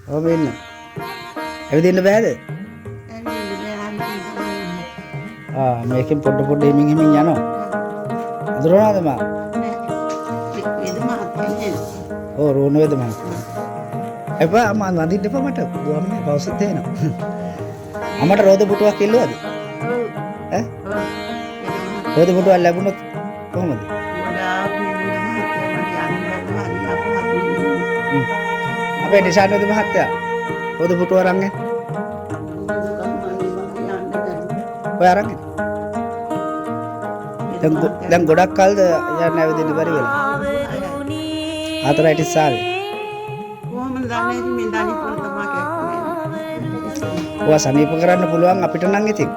ඔබ ඉන්න. ඇවිදින්න බෑද? මේකෙන් පොඩ හිමින් යනවා. අඳුරනවද මා? ඔව් රෝණ වේද මම. එපා අම්මා වඳින්න එපා මට. දුවම් මේ පෞසෙත් එනවා. අම්මට රෝද පුටුවක් ඉල්ලුවද? ඈ? රෝද පුටුවක් ලැබුණොත් කොහොමද? අපේ නිශානෝද මහත්තයා රෝද පුටුව අරන් එන්න. ඔය අරන් එන්න. දැන් ගොඩක් කල්ද යන්න ඇවිදින්න බැරි වෙලා. ආතරයිටිස් ආවේ. කොහොමද දන්නේ මේ දණි පොළ තමයි කැක්කුනේ. ඔයා සනීප කරන්න පුළුවන් අපිට නම් ඉතින්.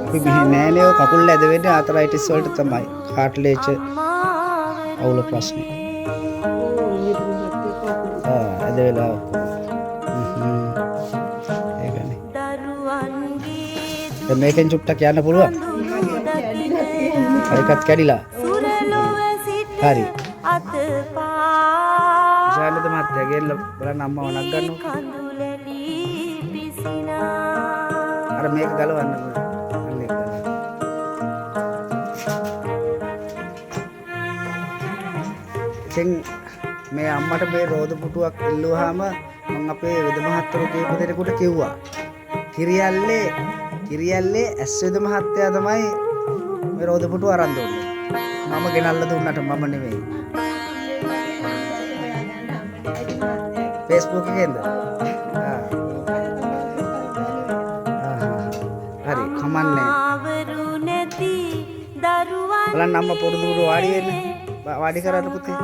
අපි මෙහෙ නෑනේ ඔය කකුල් ඇද වෙන්නේ ආතරයිටිස් වලට තමයි. කාට්ලේජ් අවුල ප්‍රශ්නේ. ඇද වෙලා. ඒකනේ. දැන් මේකෙන් චුට්ටක් යන්න පුළුවන්. ඒකත් කැඩිලා. හරි. ජානද මහත්තයා ගෙල්ල බලන්න අම්මව නග්ගන්නකො. අර මේක ගලවන්න ඕනේ. අන්න ඒක. ඉතින් මේ අම්මට මේ රෝද පුටුවක් ඉල්ලුවාම මම අපේ වෙද මහත්තයෝ කීප දෙනෙකුට කිව්වා. කිරියල්ලේ ඇස් වෙද මහත්තයා තමයි මේ රෝද පුටුව අරන් දුන්නේ. මම ගෙනල්ලා දුන්නට මම නෙමෙයි. Facebook එකෙන්ද? හරි කමන්නේ. බලන්න අම්මා පොඩු දුර වාඩි වෙන්න. වාඩි කරන්න පුතේ.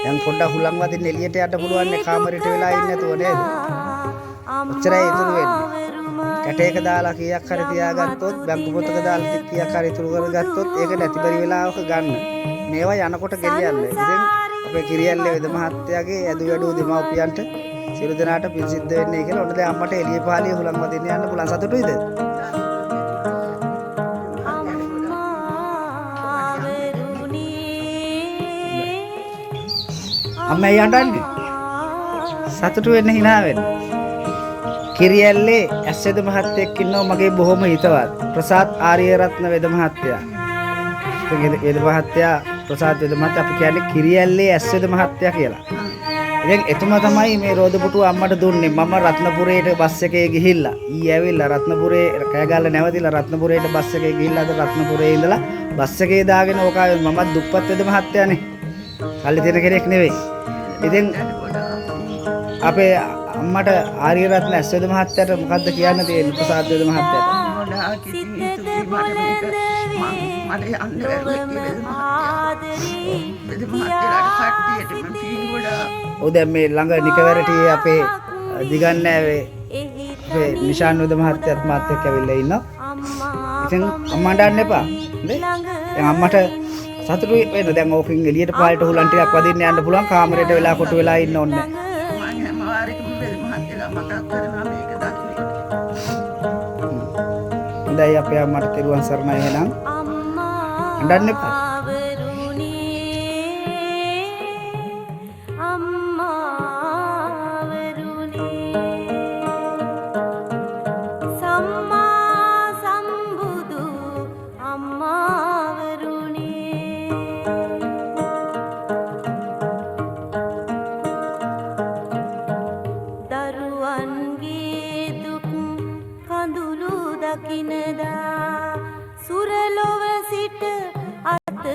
දැන් පොඩ්ඩක් හුලං වදින්න එළියට යන්න පුළුවන් නේ කාමරේට වෙලා ඉන්නේ නැතුව නේද? ඔච්චරයි ඉතුරු වෙන්නේ. කැටයක දාලා කීයක් හරි තියාගත්තොත් බැංකු පොතක දාලා කීයක් හරි ඉතුරු කරගත්තොත් ඒක නැති බැරි වෙලාවක ගන්න. මේවා යනකොට ගෙලියන්න. ඉතින් අපේ කිරියල්ලේ වෙද මහත්තයාගේ ඇදු වැඩු දෙමව්පියන්ට සියලු දෙනාට පින් සිද්ධ වෙන්නේ කියලා ඔන්න දැන් අම්මට එළිය පහලිය හුලං වදින්න යන්න පුළුවන් සතුටුයිද? අම්මා යන්නන්නේ සතුටු වෙන්න hina වෙන්න. කිරියල්ලේ ඇස් වෙද මහත්තයෙක් ඉන්නවා මගේ බොහොම හිතවත් ප්‍රසාද් ආරියරත්න වෙද මහත්තයා. වෙද මහත්තයා ප්‍රසාද් වෙද මහත්තයා අපි කියන්නේ කිරියල්ලේ ඇස් වෙද මහත්තයා කියලා. ඉතින් එතුමා තමයි මේ රෝද පුටුව අම්මට දුන්නේ. මම රත්නපුරේට බස් එකේ ගිහිල්ලා ඊ ඇවිල්ලා රත්නපුරේ කෑගල්ල නැවතිලා රත්නපුරේට බස් එකේ ගිහිල්ලා අද රත්නපුරේ ඉඳලා බස් එකේ දාගෙන ඕකාවේ මමත් දුප්පත් වෙද මහත්තයානේ. කල්ලි දෙන කෙනෙක් නෙවෙයි. ඉතින් අපේ අම්මට ආරියරත්න ඇස් වෙද මහත්තයාට මොකද්ද කියන්න තියෙන්නේ ප්‍රසාද් වෙද මහත්තයාට? ඔව් දැන් මේ ළඟ නිකවැරටි අපේ දිගන්නෑවේ අපේ නිශාන් වෙද මහත්තයාත් මාත් එක්ක ඇවිල්ලා ඉන්නවා. ඉතින් අම්මා ඩන්න එපා. හොඳේ. දැන් අම්මට සතුටුයි වෙන්න දැන් ඕකෙන් එළියට පාලට හුලන් ටිකක් වදින්න යන්න පුළුවන් කාමරේට වෙලා කොටු වෙලා ඉන්න ඕනේ. හොඳයි අපේ අම්මට තිරුවන් සරණයි එහෙනම්. අඬන්න එපා. දකිනදා සුරලොව සිට අත